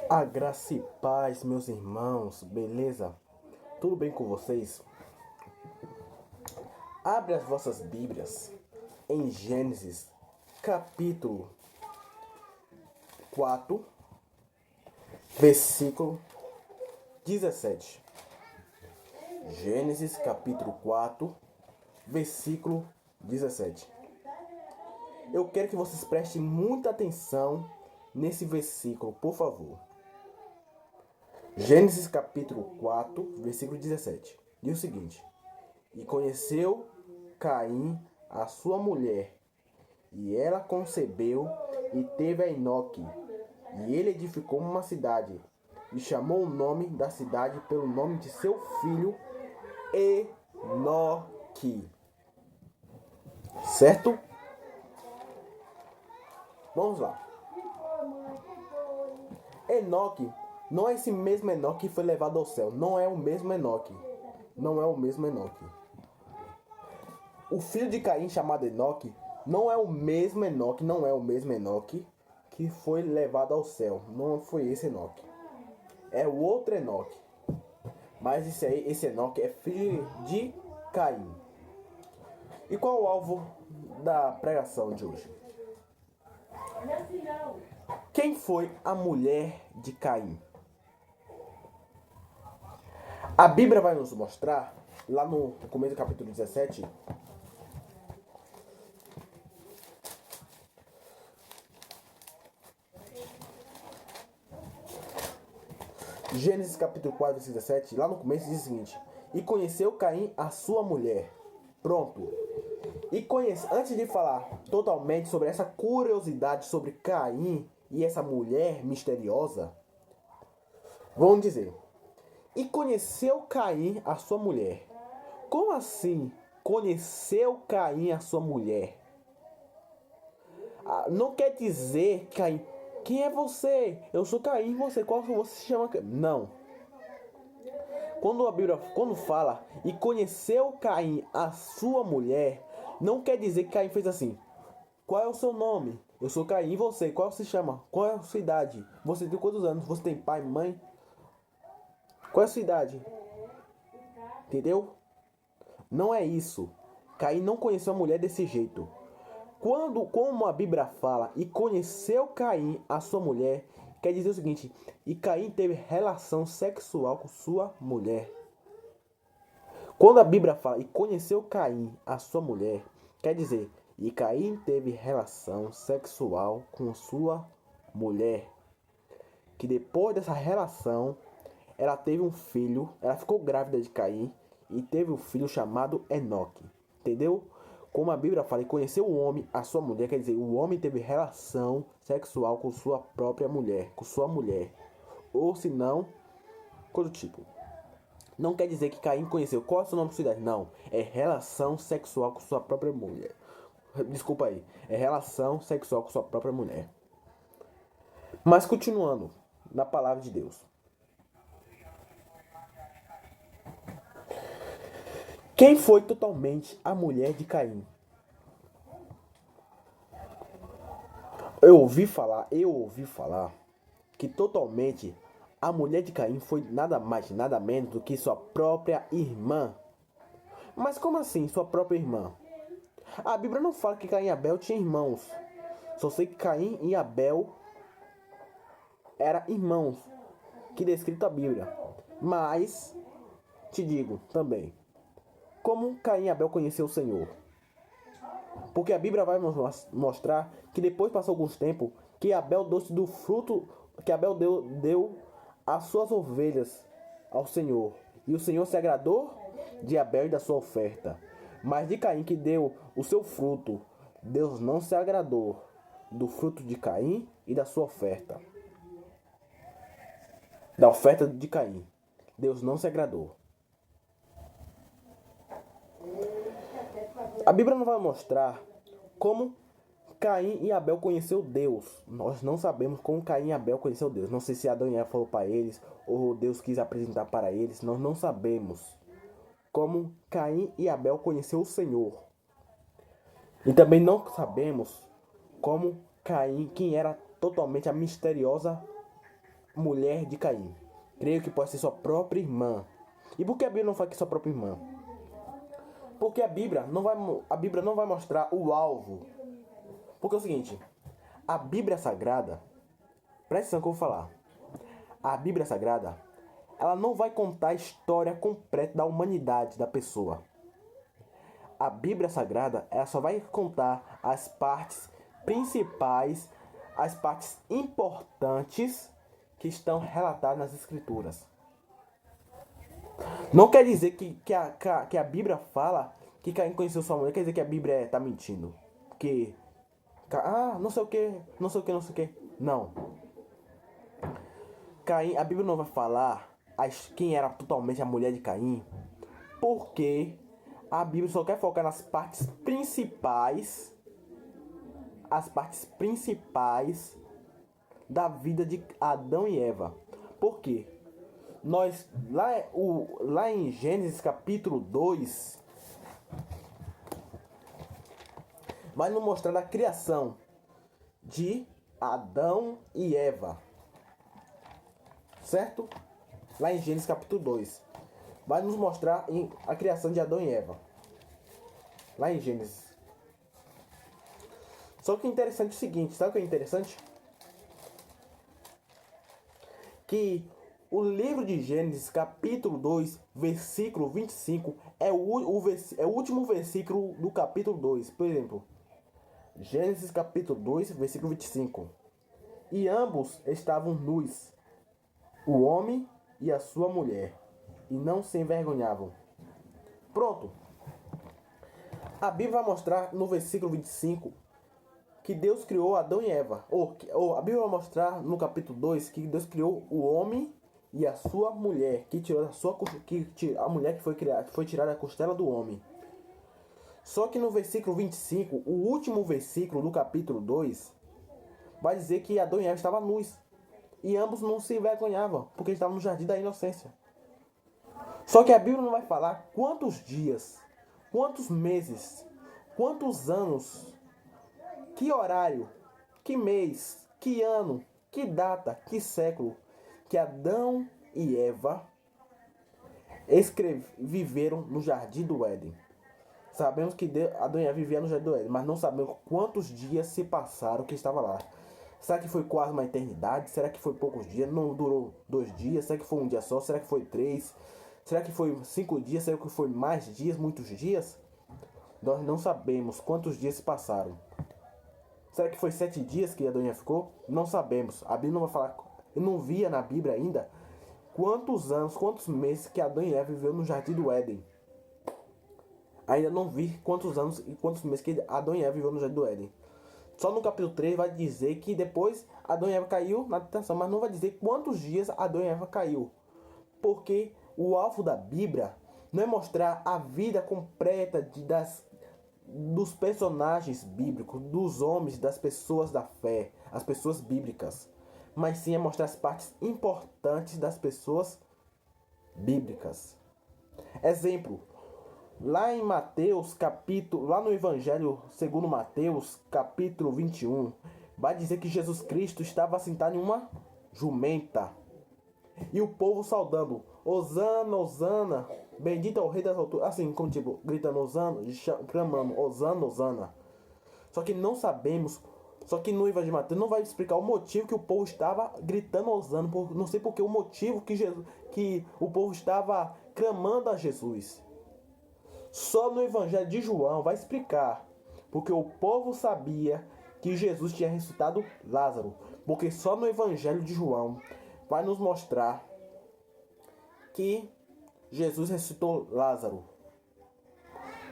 A graça e paz, meus irmãos, beleza? Tudo bem com vocês? Abre as vossas Bíblias em Gênesis, capítulo 4, versículo 17. Gênesis, capítulo 4, versículo 17. Eu quero que vocês prestem muita atenção nesse versículo, por favor. Gênesis capítulo 4, versículo 17. Diz o seguinte: E conheceu Caim a sua mulher, e ela concebeu e teve a Enoque. E ele edificou uma cidade, e chamou o nome da cidade pelo nome de seu filho Enoque. Certo? Vamos lá. Enoque não é esse mesmo Enoque que foi levado ao céu. Não é o mesmo Enoque. Não é o mesmo Enoque. O filho de Caim, chamado Enoque, não é o mesmo Enoque, não é o mesmo Enoque que foi levado ao céu. Não foi esse Enoque. É o outro Enoque. Mas esse Enoque é filho de Caim. E qual é o alvo da pregação de hoje? Quem foi a mulher de Caim? A Bíblia vai nos mostrar, lá no começo do capítulo 17, Gênesis capítulo 4, versículo 17, lá no começo diz o seguinte: E conheceu Caim a sua mulher. Pronto. Antes de falar totalmente sobre essa curiosidade sobre Caim e essa mulher misteriosa, vamos dizer: E conheceu Caim a sua mulher. Como assim? Conheceu Caim a sua mulher? Não quer dizer Caim. Quem é você? Eu sou Caim, você. Qual você se chama? Não. Quando a Bíblia fala e conheceu Caim a sua mulher, não quer dizer que Caim fez assim: Qual é o seu nome? Eu sou Caim, e você? Qual se chama? Qual é a sua idade? Você tem quantos anos? Você tem pai, mãe? Qual é a sua idade? Entendeu? Não é isso. Caim não conheceu a mulher desse jeito. Como a Bíblia fala, e conheceu Caim a sua mulher, quer dizer o seguinte: e Caim teve relação sexual com sua mulher. Quando a Bíblia fala, e conheceu Caim a sua mulher, quer dizer, e Caim teve relação sexual com sua mulher. Que depois dessa relação, ela teve um filho, ela ficou grávida de Caim e teve um filho chamado Enoque. Entendeu? Como a Bíblia fala, e conheceu o homem, a sua mulher, quer dizer, o homem teve relação sexual com sua própria mulher, com sua mulher. Ou se não, coisa do tipo. Não quer dizer que Caim conheceu. Qual é o seu nome de sua idade? Não. É relação sexual com sua própria mulher. Desculpa aí. É relação sexual com sua própria mulher. Mas continuando na palavra de Deus. Quem foi totalmente a mulher de Caim? Eu ouvi falar que totalmente a mulher de Caim foi nada mais, nada menos do que sua própria irmã. Mas como assim, sua própria irmã? A Bíblia não fala que Caim e Abel tinham irmãos. Só sei que Caim e Abel eram irmãos, que descrito a Bíblia. Mas, te digo também, como Caim e Abel conheceu o Senhor? Porque a Bíblia vai mostrar que depois passou alguns tempos que Abel deu-se do fruto que Abel deu as suas ovelhas ao Senhor. E o Senhor se agradou de Abel e da sua oferta. Mas de Caim, que deu o seu fruto, Deus não se agradou do fruto de Caim e da sua oferta. Da oferta de Caim. Deus não se agradou. A Bíblia não vai mostrar como Caim e Abel conheceu Deus. Nós não sabemos como Caim e Abel conheceu Deus. Não sei se Adão e Eva falou para eles ou Deus quis apresentar para eles. Nós não sabemos como Caim e Abel conheceu o Senhor. E também não sabemos como Caim, quem era totalmente a misteriosa mulher de Caim. Creio que pode ser sua própria irmã. E por que a Bíblia não fala que é sua própria irmã? Porque a Bíblia não vai mostrar o alvo. Porque é o seguinte, a Bíblia Sagrada, presta atenção que eu vou falar. A Bíblia Sagrada, ela não vai contar a história completa da humanidade da pessoa. A Bíblia Sagrada, ela só vai contar as partes principais, as partes importantes que estão relatadas nas Escrituras. Não quer dizer que a Bíblia fala que Caim conheceu sua mulher, quer dizer que a Bíblia está mentindo. Que, não sei o que, não sei o que, não sei o que. Não. Caim, a Bíblia não vai falar quem era totalmente a mulher de Caim, porque a Bíblia só quer focar nas partes principais, as partes principais da vida de Adão e Eva. Por quê? Nós, lá em Gênesis capítulo 2, vai nos mostrar a criação de Adão e Eva. Certo? Lá em Gênesis capítulo 2. Vai nos mostrar a criação de Adão e Eva. Lá em Gênesis. Só que é interessante o seguinte, sabe o que é interessante? Que o livro de Gênesis, capítulo 2, versículo 25, é o último versículo do capítulo 2. Por exemplo, Gênesis capítulo 2, versículo 25. E ambos estavam nus, o homem e a sua mulher, e não se envergonhavam. Pronto. A Bíblia vai mostrar no versículo 25 que Deus criou Adão e Eva. Ou a Bíblia vai mostrar no capítulo 2 que Deus criou o homem e a sua mulher, que tirou a mulher que foi tirada da costela do homem. Só que no versículo 25, o último versículo do capítulo 2, vai dizer que Adão e Eva estavam nus. E ambos não se envergonhavam, porque estavam no jardim da inocência. Só que a Bíblia não vai falar quantos dias, quantos meses, quantos anos, que horário, que mês, que ano, que data, que século que Adão e Eva viveram no jardim do Éden. Sabemos que Adão e Eva viviam no jardim do Éden, mas não sabemos quantos dias se passaram que estava lá. Será que foi quase uma eternidade? Será que foi poucos dias? Não durou 2 dias? Será que foi um dia só? Será que foi 3? Será que foi 5 dias? Será que foi mais dias? Muitos dias? Nós não sabemos quantos dias se passaram. Será que foi 7 dias que Adão e Eva ficou? Não sabemos. A Bíblia não vai falar. Eu não via na Bíblia ainda quantos anos, quantos meses que Adão e Eva viveu no jardim do Éden. Ainda não vi quantos anos e quantos meses que Adão e Eva viveu no jardim do Éden. Só no capítulo 3 vai dizer que depois Adão e Eva caiu na tentação, mas não vai dizer quantos dias Adão e Eva caiu. Porque o alvo da Bíblia não é mostrar a vida completa dos personagens bíblicos, dos homens, das pessoas da fé, as pessoas bíblicas, mas sim é mostrar as partes importantes das pessoas bíblicas. Exemplo, lá em Mateus capítulo, lá no Evangelho segundo Mateus capítulo 21, vai dizer que Jesus Cristo estava sentado em uma jumenta e o povo saudando: Hosana, Hosana, bendito é o rei das alturas. Assim, como tipo, gritando Hosana, clamando Hosana, Hosana. Só que não sabemos, só que no Evangelho de Mateus não vai explicar o motivo que o povo estava gritando Hosana. Não sei porque o motivo que o povo estava clamando a Jesus. Só no Evangelho de João vai explicar, porque o povo sabia que Jesus tinha ressuscitado Lázaro. Porque só no Evangelho de João vai nos mostrar que Jesus ressuscitou Lázaro.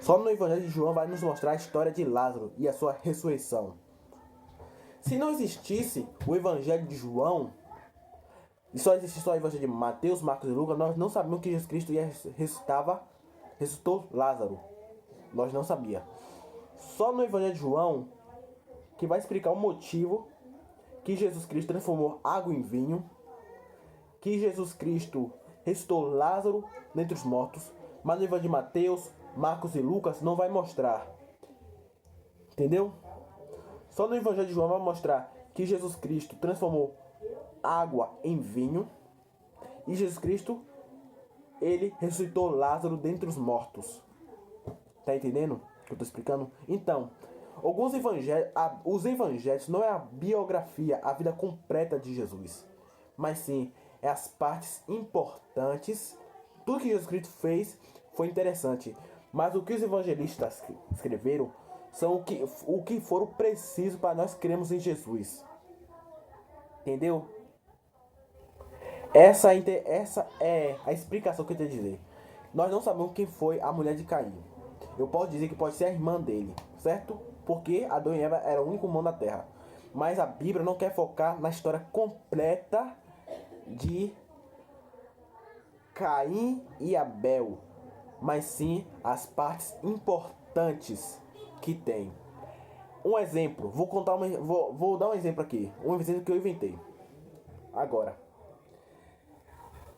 Só no Evangelho de João vai nos mostrar a história de Lázaro e a sua ressurreição. Se não existisse o Evangelho de João, e só existisse o Evangelho de Mateus, Marcos e Lucas, nós não sabíamos que Jesus Cristo ressuscitou Lázaro. Nós não sabíamos. Só no Evangelho de João que vai explicar o motivo que Jesus Cristo transformou água em vinho, que Jesus Cristo ressuscitou Lázaro dentre os mortos, mas no Evangelho de Mateus, Marcos e Lucas não vai mostrar. Entendeu? Só no Evangelho de João vai mostrar que Jesus Cristo transformou água em vinho. E Jesus Cristo, ele ressuscitou Lázaro dentre os mortos. Tá entendendo o que eu tô explicando? Então, alguns evangelhos, os evangelhos não é a biografia, a vida completa de Jesus, mas sim é as partes importantes. Tudo que Jesus Cristo fez foi interessante, mas o que os evangelistas escreveram são o que foram preciso para nós crermos em Jesus. Entendeu? Essa é a explicação que eu tenho a dizer. Nós não sabemos quem foi a mulher de Caim. Eu posso dizer que pode ser a irmã dele, certo? Porque Adão e Eva eram o único humano da Terra. Mas a Bíblia não quer focar na história completa de Caim e Abel, mas sim as partes importantes que tem. Um exemplo, vou dar um exemplo aqui, um exemplo que eu inventei. Agora,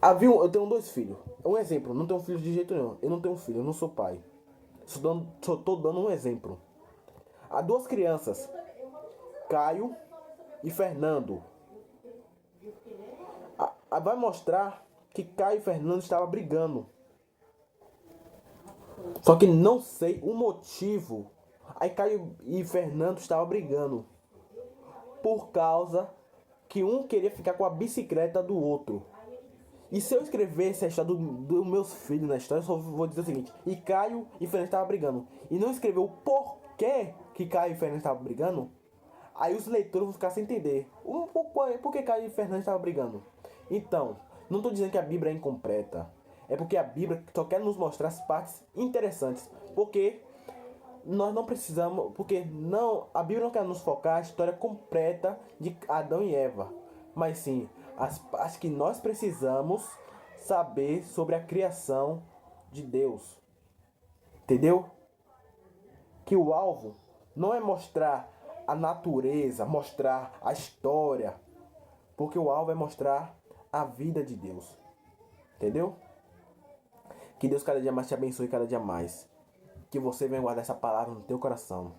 eu tenho dois filhos. Um exemplo, não tenho filho de jeito nenhum. Eu não tenho filho, eu não sou pai. Só tô dando um exemplo. Há duas crianças, Caio e Fernando. Vai mostrar que Caio e Fernando estavam brigando. Só que não sei o motivo. Aí Caio e Fernando estavam brigando. Por causa que um queria ficar com a bicicleta do outro. E se eu escrevesse a história dos meus filhos na história, eu só vou dizer o seguinte: e Caio e Fernando estavam brigando. E não escreveu o porquê que Caio e Fernando estavam brigando. Aí os leitores vão ficar sem entender. Por que Caio e Fernando estavam brigando? Então, não estou dizendo que a Bíblia é incompleta. É porque a Bíblia só quer nos mostrar as partes interessantes. Porque nós não precisamos. Porque não, a Bíblia não quer nos focar a história completa de Adão e Eva. Mas sim as partes que nós precisamos saber sobre a criação de Deus. Entendeu? Que o alvo não é mostrar a natureza, mostrar a história, porque o alvo é mostrar a vida de Deus. Entendeu? Que Deus cada dia mais te abençoe, cada dia mais. Que você venha guardar essa palavra no teu coração.